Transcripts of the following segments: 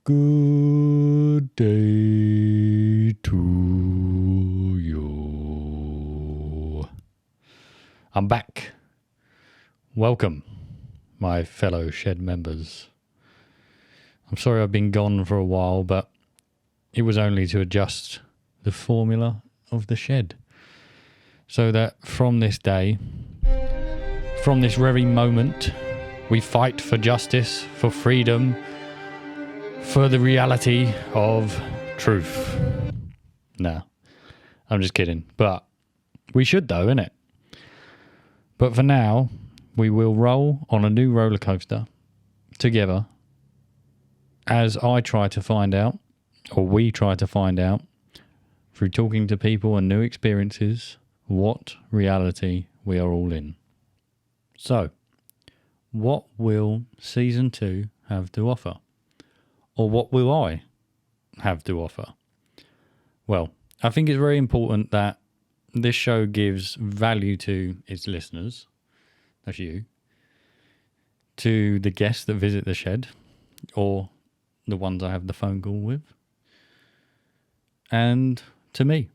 Good day to you. I'm back. Welcome, my fellow shed members. I'm sorry I've been gone for a while, but it was only to adjust the formula of the shed. So that from this day, from this very moment, we fight for justice, for freedom, for the reality of truth. No, I'm just kidding. But we should though, innit? But for now, we will roll on a new roller coaster together as I try to find out, or we try to find out, through talking to people and new experiences, what reality we are all in. So, what will Season 2 have to offer? Or what will I have to offer? Well, I think it's very important that this show gives value to its listeners, that's you, to the guests that visit the shed, or the ones I have the phone call with, and to me.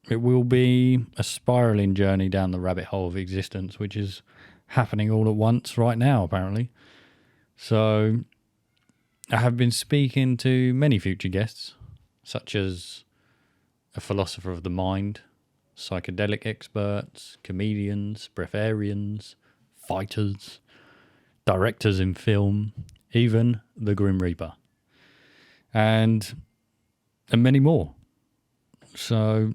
It will be a spiraling journey down the rabbit hole of existence, which is happening all at once right now, apparently. So I have been speaking to many future guests, such as a philosopher of the mind, psychedelic experts, comedians, breatharians, fighters, directors in film, even the Grim Reaper, and many more. So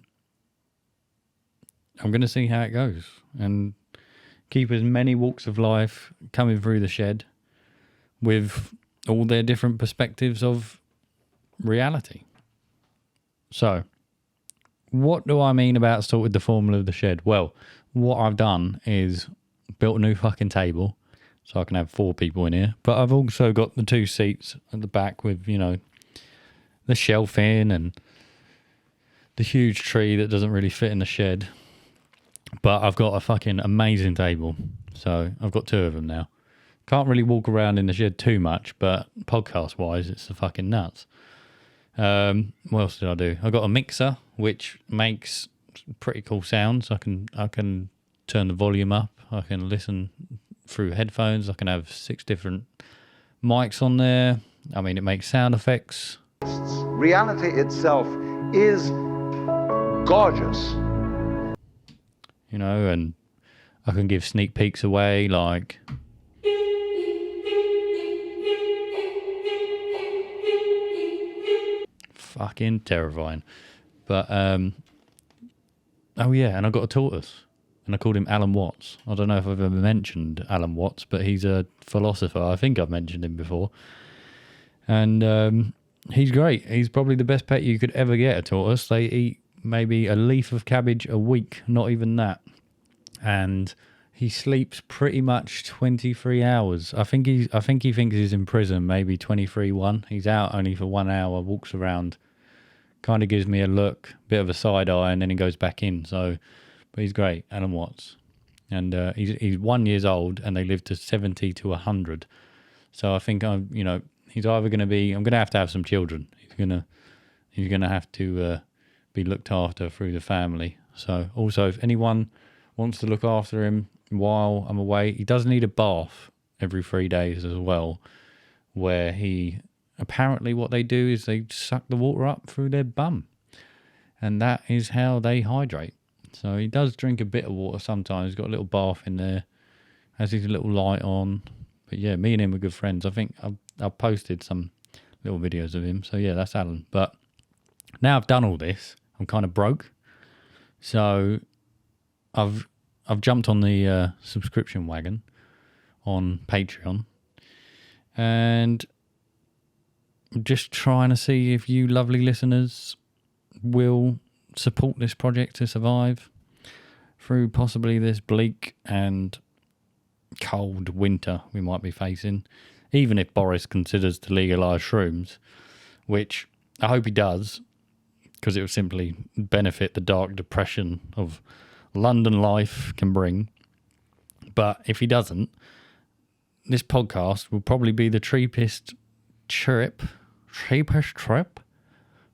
I'm going to see how it goes and keep as many walks of life coming through the shed with all their different perspectives of reality. So, what do I mean about sorted the formula of the shed? Well, what I've done is built a new fucking table so I can have 4 people in here. But I've also got the 2 seats at the back with, you know, the shelving and the huge tree that doesn't really fit in the shed. But I've got a fucking amazing table. So I've got 2 of them now. Can't really walk around in the shed too much, but podcast-wise, it's the fucking nuts. What else did I do? I got a mixer, which makes pretty cool sounds. I can turn the volume up. I can listen through headphones. I can have 6 different mics on there. I mean, it makes sound effects. Reality itself is gorgeous. You know, and I can give sneak peeks away, like fucking terrifying. But oh yeah, and I got a tortoise, and I called him Alan Watts. I don't know if I've ever mentioned Alan Watts, but he's a philosopher. I think I've mentioned him before, and he's great. He's probably the best pet you could ever get, a tortoise. They eat maybe a leaf of cabbage a week, not even that, and he sleeps pretty much 23 hours. I think he thinks he's in prison, maybe 23-1. He's out only for 1 hour, walks around, kind of gives me a look, bit of a side eye, and then he goes back in. So, but he's great, Alan Watts, and he's 1 year old, and they live to 70 to 100. So I think he's either going to be. I'm going to have some children. He's gonna have to be looked after through the family. So also, if anyone wants to look after him while I'm away, he does need a bath every 3 days as well, where he apparently what they do is they suck the water up through their bum, and that is how they hydrate. So he does drink a bit of water sometimes. He's got a little bath in there, has his little light on. But yeah, me and him are good friends. I think I've posted some little videos of him. So yeah, that's Alan. But now I've done all this, I'm kind of broke. So I've jumped on the subscription wagon on Patreon, and I'm just trying to see if you lovely listeners will support this project to survive through possibly this bleak and cold winter we might be facing, even if Boris considers to legalise shrooms, which I hope he does, because it will simply benefit the dark depression of London life can bring. But if he doesn't, this podcast will probably be the cheapest cheapest trip.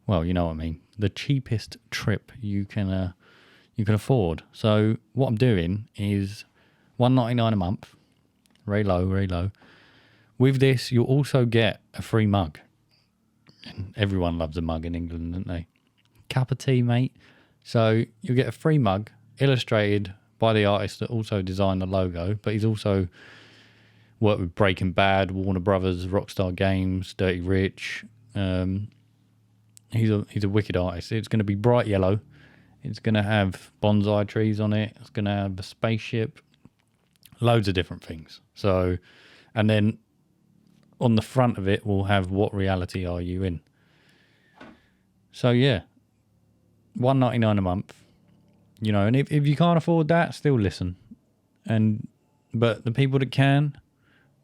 Well, you know what I mean. The cheapest trip you can afford. So what I'm doing is $1.99 a month. Very low, very low. With this, you'll also get a free mug. And everyone loves a mug in England, don't they? Cup of tea, mate. So you'll get a free mug illustrated by the artist that also designed the logo, but he's also worked with Breaking Bad, Warner Brothers, Rockstar Games, Dirty Rich. He's a wicked artist. It's going to be bright yellow. It's going to have bonsai trees on it. It's going to have a spaceship. Loads of different things. So, and then on the front of it, we'll have what reality are you in? So yeah, $1.99 a month. You know, and if you can't afford that, still listen. But the people that can,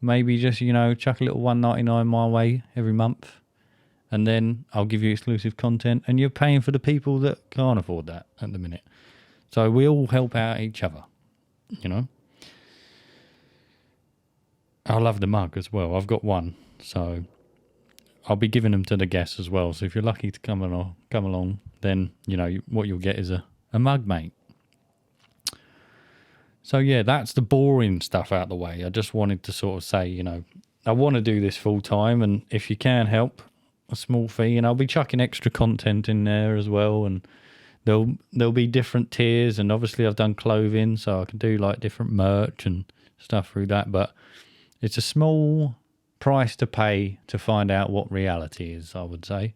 maybe just, you know, chuck a little $1.99 my way every month. And then I'll give you exclusive content. And you're paying for the people that can't afford that at the minute. So we all help out each other, you know. I love the mug as well. I've got one. So I'll be giving them to the guests as well. So if you're lucky to come along, then, you know, what you'll get is a mug, mate. So yeah, that's the boring stuff out the way. I just wanted to sort of say, you know, I want to do this full time. And if you can help, a small fee, and I'll be chucking extra content in there as well, and there'll be different tiers, and obviously I've done clothing, so I can do like different merch and stuff through that, but it's a small price to pay to find out what reality is, I would say.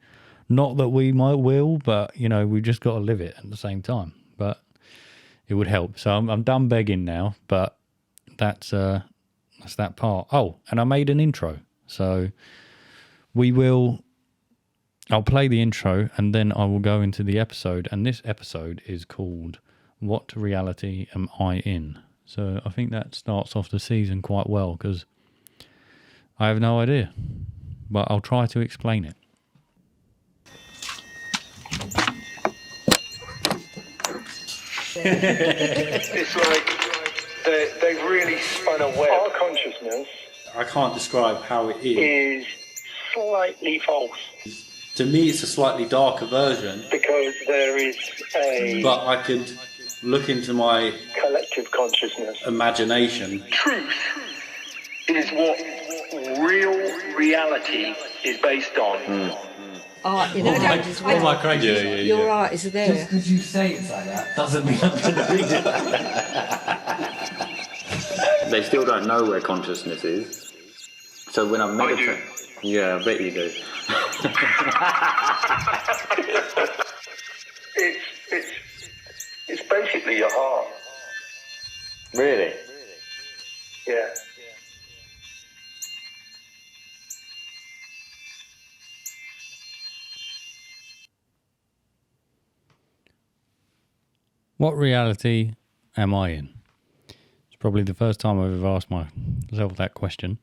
Not that we will, but you know, we've just got to live it at the same time, but it would help. So I'm done begging now, but that's that part. Oh, and I made an intro, so I'll play the intro and then I will go into the episode. And this episode is called What Reality Am I In? So I think that starts off the season quite well because I have no idea. But I'll try to explain it. It's like they've really spun a web. Our consciousness, I can't describe how it is. Is slightly false. To me, it's a slightly darker version. Because there is a But I could look into my collective consciousness. imagination. Truth is what real reality is based on. Art, you know, All my crazy. Yeah. your art is there. Just because you say it's like that doesn't mean I'm going to read it. They still don't know where consciousness is. So when I'm meditating... Yeah, I bet you do. It's basically your heart. Really? Yeah. What reality am I in? It's probably the first time I've ever asked myself that question.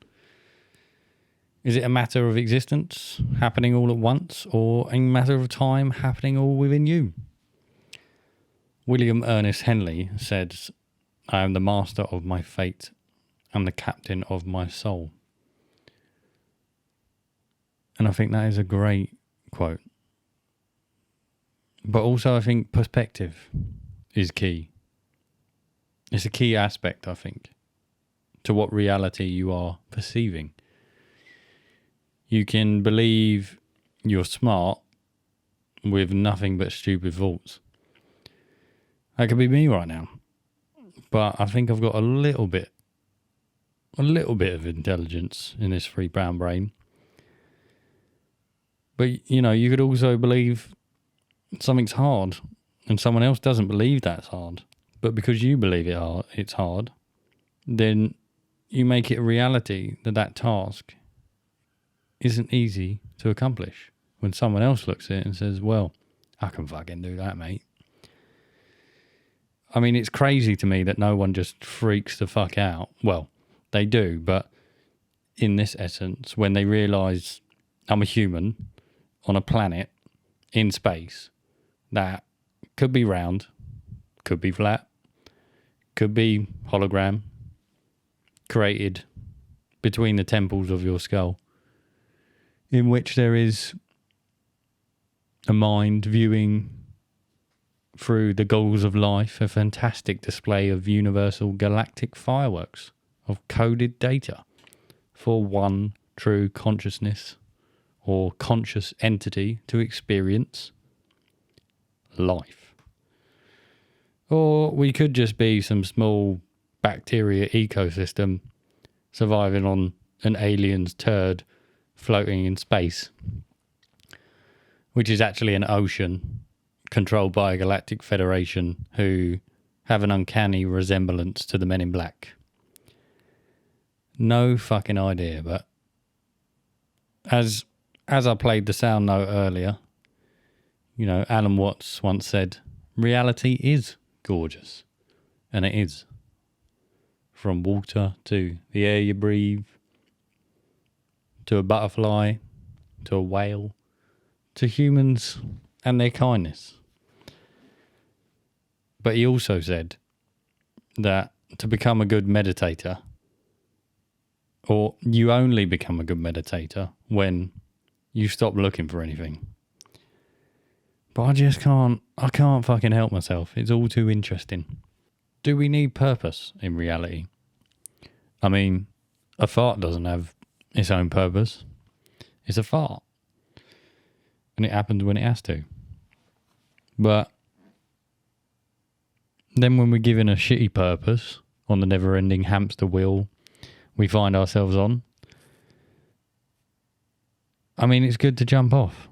Is it a matter of existence happening all at once, or a matter of time happening all within you? William Ernest Henley said, I am the master of my fate and the captain of my soul. And I think that is a great quote. But also I think perspective is key. It's a key aspect, I think, to what reality you are perceiving. You can believe you're smart with nothing but stupid thoughts. That could be me right now. But I think I've got a little bit of intelligence in this free brown brain. But, you know, you could also believe something's hard and someone else doesn't believe that's hard. But because you believe it's hard, then you make it a reality that task isn't easy to accomplish. When someone else looks at it and says, well, I can fucking do that, mate. I mean, it's crazy to me that no one just freaks the fuck out. Well, they do, but in this essence, when they realise I'm a human on a planet in space that could be round, could be flat, could be hologram, created between the temples of your skull. in which there is a mind viewing through the goggles of life a fantastic display of universal galactic fireworks of coded data for one true consciousness or conscious entity to experience life. Or we could just be some small bacteria ecosystem surviving on an alien's turd floating in space, which is actually an ocean controlled by a galactic federation who have an uncanny resemblance to the Men in Black. No fucking idea, but as I played the sound note earlier, you know, Alan Watts once said, reality is gorgeous. And it is. From water to the air you breathe, to a butterfly, to a whale, to humans and their kindness. But he also said that to become a good meditator, or you only become a good meditator when you stop looking for anything. But I can't fucking help myself. It's all too interesting. Do we need purpose in reality? I mean, a fart doesn't have its own purpose. It's a fart. And it happens when it has to. But then when we're given a shitty purpose on the never-ending hamster wheel we find ourselves on, I mean, it's good to jump off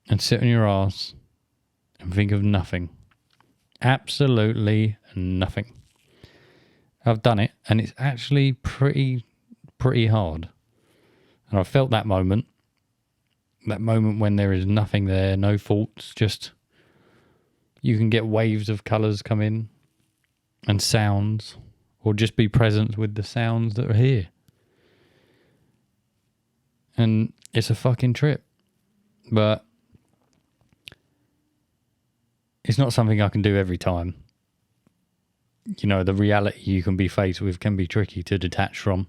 and sit on your ass and think of nothing. Absolutely nothing. I've done it, and it's actually pretty hard. And I felt that moment when there is nothing there, no thoughts, just you can get waves of colours come in and sounds, or just be present with the sounds that are here. And it's a fucking trip. But it's not something I can do every time. You know, the reality you can be faced with can be tricky to detach from.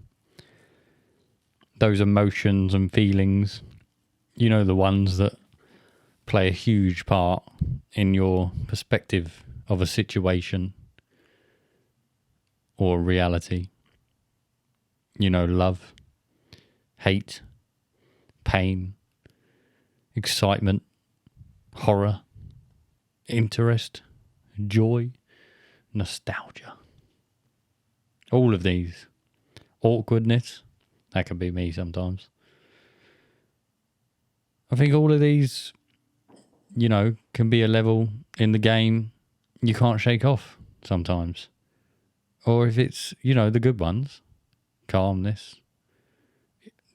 Those emotions and feelings, you know, the ones that play a huge part in your perspective of a situation or reality. You know, love, hate, pain, excitement, horror, interest, joy, nostalgia. All of these. Awkwardness. That can be me sometimes. I think all of these, you know, can be a level in the game you can't shake off sometimes. Or if it's, you know, the good ones. Calmness.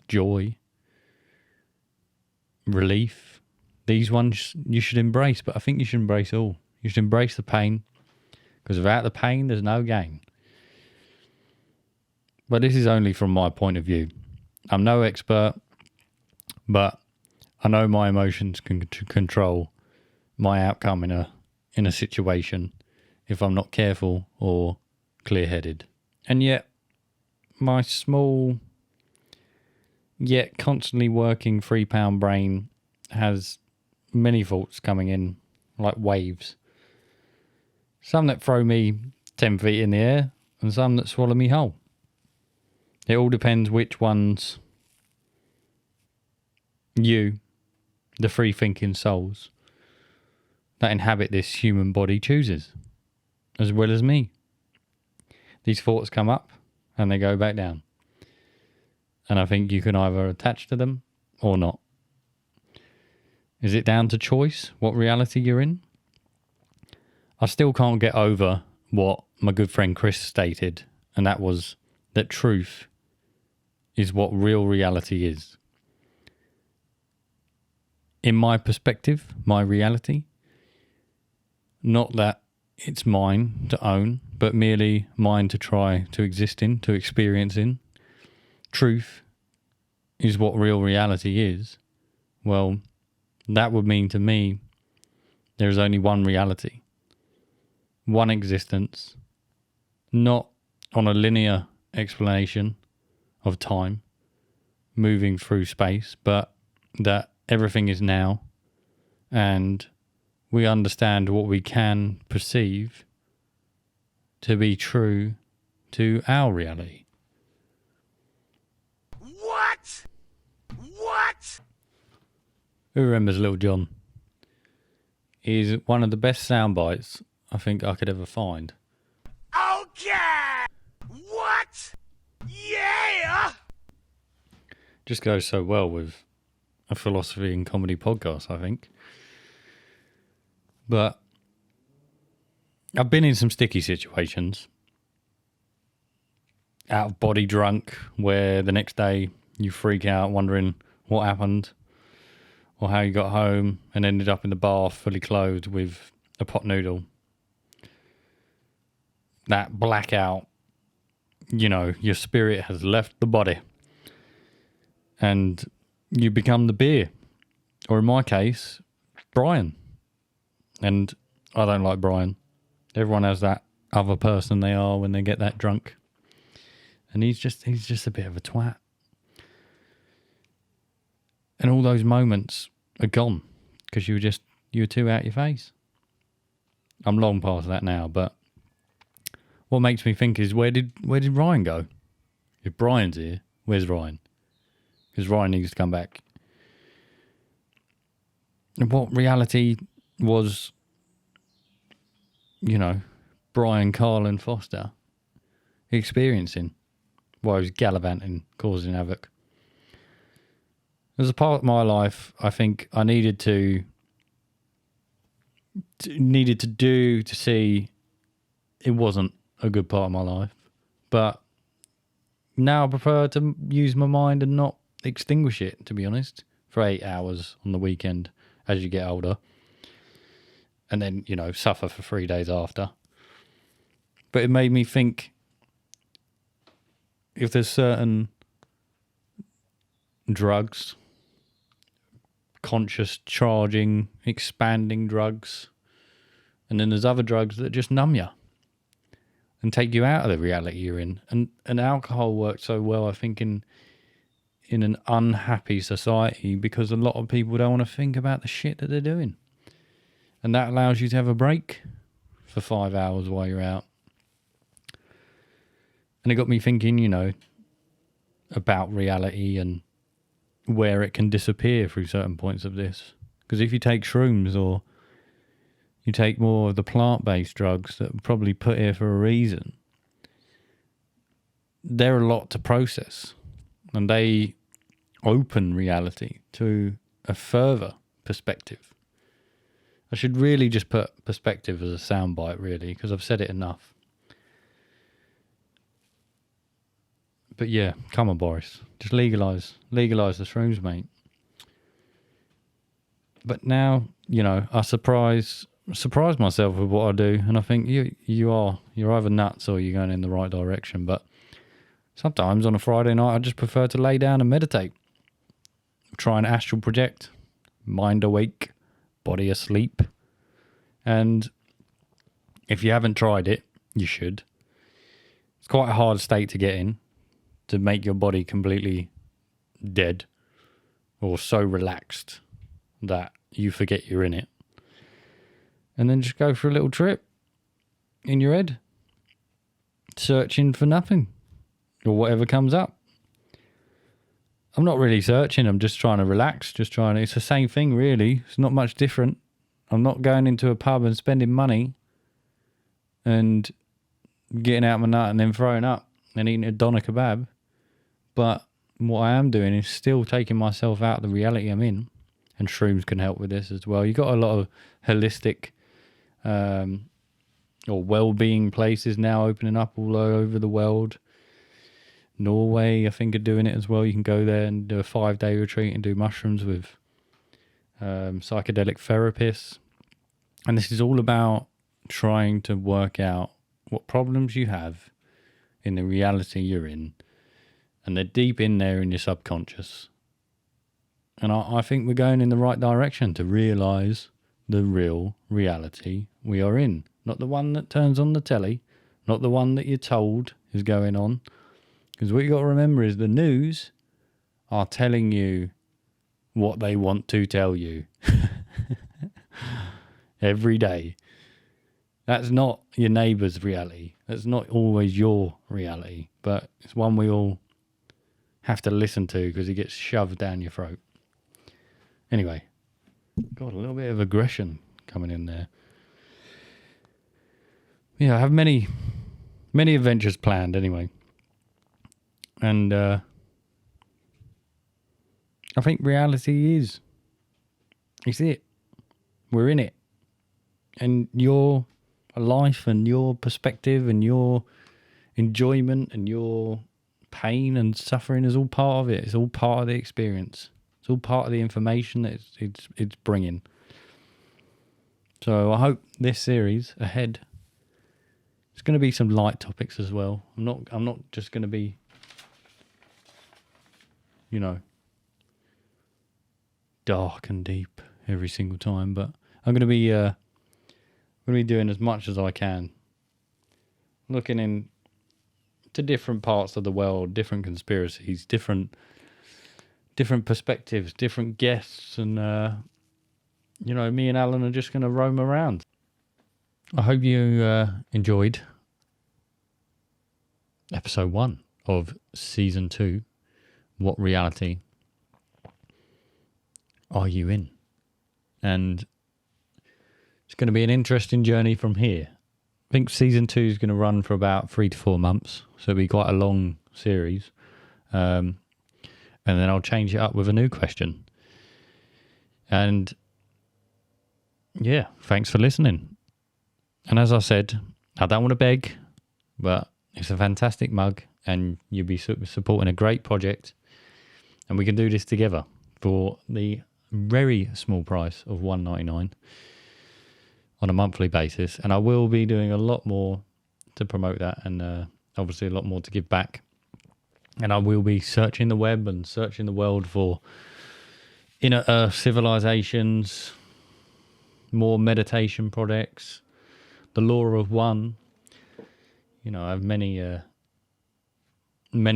Joy. Relief. These ones you should embrace, but I think you should embrace all. You should embrace the pain. Because without the pain, there's no gain. But this is only from my point of view. I'm no expert, but I know my emotions can control my outcome in a situation if I'm not careful or clear-headed. And yet, my small, yet constantly working 3-pound brain has many thoughts coming in, like waves. Some that throw me 10 feet in the air, and some that swallow me whole. It all depends which ones you, the free-thinking souls that inhabit this human body, chooses, as well as me. These thoughts come up, and they go back down. And I think you can either attach to them, or not. Is it down to choice, what reality you're in? I still can't get over what my good friend Chris stated, and that was that truth is what real reality is. In my perspective, my reality, not that it's mine to own, but merely mine to try to exist in, to experience in. Truth is what real reality is. Well, that would mean to me there is only one reality. One existence, not on a linear explanation of time, moving through space, but that everything is now, and we understand what we can perceive to be true to our reality. What? What? Who remembers Little John? He's one of the best sound bites I think I could ever find. Okay. What? Yeah. Just goes so well with a philosophy and comedy podcast, I think. But I've been in some sticky situations. Out of body drunk, where the next day you freak out wondering what happened or how you got home and ended up in the bath fully clothed with a pot noodle. That blackout, you know, your spirit has left the body and you become the beer. Or in my case, Brian. And I don't like Brian. Everyone has that other person they are when they get that drunk. And he's just a bit of a twat. And all those moments are gone because you were too out your face. I'm long past that now, but what makes me think is where did Ryan go? If Brian's here, where's Ryan? Because Ryan needs to come back. And what reality was, you know, Brian Carlin Foster experiencing while he was gallivanting, causing havoc? There's a part of my life I think I needed to do to see it wasn't a good part of my life. But now I prefer to use my mind and not extinguish it, to be honest, for 8 hours on the weekend as you get older. And then, you know, suffer for 3 days after. But it made me think if there's certain drugs, conscious charging, expanding drugs, and then there's other drugs that just numb you and take you out of the reality you're in. And alcohol works so well, I think, in an unhappy society because a lot of people don't want to think about the shit that they're doing. And that allows you to have a break for 5 hours while you're out. And it got me thinking, you know, about reality and where it can disappear through certain points of this. Because if you take shrooms or you take more of the plant-based drugs that were probably put here for a reason, they're a lot to process. And they open reality to a further perspective. I should really just put perspective as a soundbite, really, because I've said it enough. But yeah, come on, Boris. Just legalise the shrooms, mate. But now, you know, I surprise myself with what I do, and I think you're either nuts or you're going in the right direction. But sometimes on a Friday night, I just prefer to lay down and meditate. Try and astral project, mind awake, body asleep. And if you haven't tried it, you should. It's quite a hard state to get in, to make your body completely dead or so relaxed that you forget you're in it. And then just go for a little trip in your head, searching for nothing or whatever comes up. I'm not really searching, I'm just trying to relax, it's the same thing really, it's not much different. I'm not going into a pub and spending money and getting out my nut and then throwing up and eating a doner kebab. But what I am doing is still taking myself out of the reality I'm in. And shrooms can help with this as well. You've got a lot of holistic or well-being places now opening up all over the world. Norway, I think, are doing it as well. You can go there and do a 5-day retreat and do mushrooms with psychedelic therapists. And this is all about trying to work out what problems you have in the reality you're in. And they're deep in there in your subconscious. And I think we're going in the right direction to realise the real reality we are in. Not the one that turns on the telly, not the one that you're told is going on. Because what you got to remember is the news are telling you what they want to tell you every day. That's not your neighbour's reality. That's not always your reality, but it's one we all have to listen to because it gets shoved down your throat. Anyway, got a little bit of aggression coming in there. Yeah, I have many adventures planned anyway. And I think reality is it. We're in it. And your life and your perspective and your enjoyment and your pain and suffering is all part of it. It's all part of the experience. It's all part of the information that it's bringing. So I hope this series ahead, it's going to be some light topics as well. I'm not just going to be, dark and deep every single time, but I'm going to be doing as much as I can, looking into different parts of the world, different conspiracies, different perspectives, different guests, and me and Alan are just going to roam around. I hope you enjoyed episode 1 of season 2. What reality are you in? And it's going to be an interesting journey from here. I think season 2 is going to run for about 3 to 4 months, so it'll be quite a long series. And then I'll change it up with a new question. And yeah, thanks for listening. And as I said, I don't want to beg, but it's a fantastic mug and you'll be supporting a great project. And we can do this together for the very small price of $1.99 on a monthly basis. And I will be doing a lot more to promote that, and obviously a lot more to give back. And I will be searching the web and searching the world for inner earth civilizations, more meditation projects, the law of one. I have many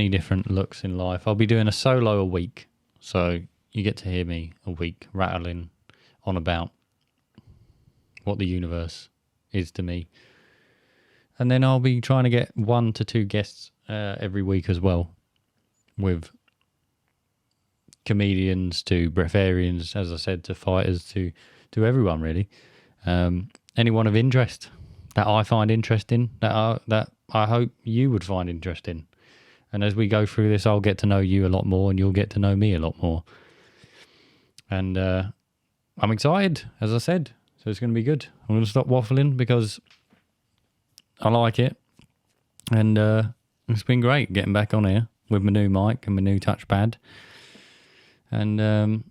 different looks in life. I'll be doing a solo a week, so you get to hear me a week rattling on about what the universe is to me. And then I'll be trying to get 1 to 2 guests every week as well, with comedians to breatharians, as I said, to fighters, to everyone really. Anyone of interest that I find interesting, that I hope you would find interesting. And as we go through this, I'll get to know you a lot more and you'll get to know me a lot more. And I'm excited, as I said. So it's going to be good. I'm going to stop waffling because I like it. And it's been great getting back on here with my new mic and my new touchpad. And I'm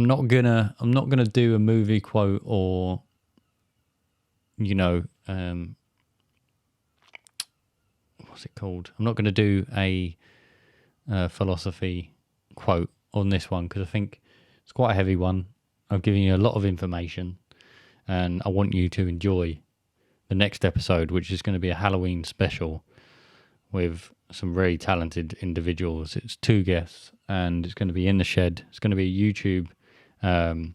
not gonna do a movie quote or what's it called? I'm not going to do a philosophy quote on this one because I think it's quite a heavy one. I've given you a lot of information and I want you to enjoy the next episode, which is going to be a Halloween special with some very talented individuals. It's 2 guests and it's going to be in the shed. It's going to be YouTube. It's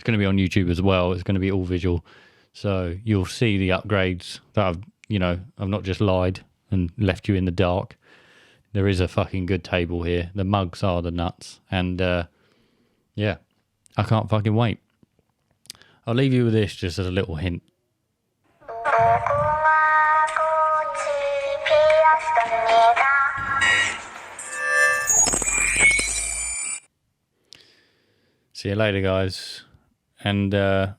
going to be on YouTube as well. It's going to be all visual. So you'll see the upgrades that I've not just lied and left you in the dark. There is a fucking good table here. The mugs are the nuts. And yeah, I can't fucking wait. I'll leave you with this just as a little hint. See you later, guys. And, the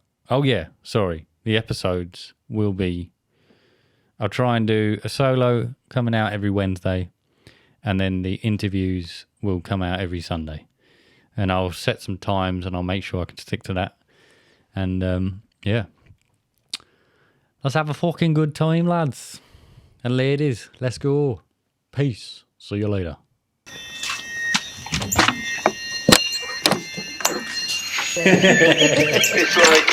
episodes will be, I'll try and do a solo coming out every Wednesday, and then the interviews will come out every Sunday. And I'll set some times and I'll make sure I can stick to that. And, let's have a fucking good time, lads. And ladies, let's go. Peace. See you later. It's like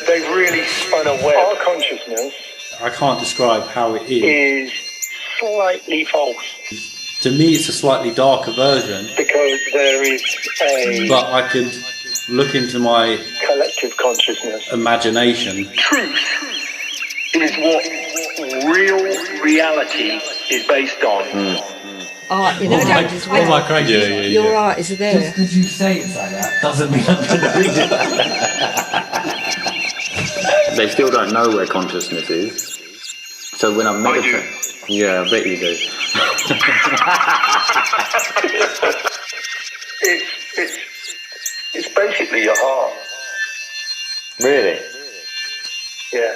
they've really spun a web. Our consciousness I can't describe how it is. is slightly false. to me, it's a slightly darker version, Because there is a but I could look into my collective consciousness. imagination. Truth is what real reality is based on. Art, you know, All my crazy. your art is there. Just because you say it's like that doesn't mean I'm going to read it. They still don't know where consciousness is. So when I meditate, yeah, I bet you do. It's basically your heart. Really? Yeah.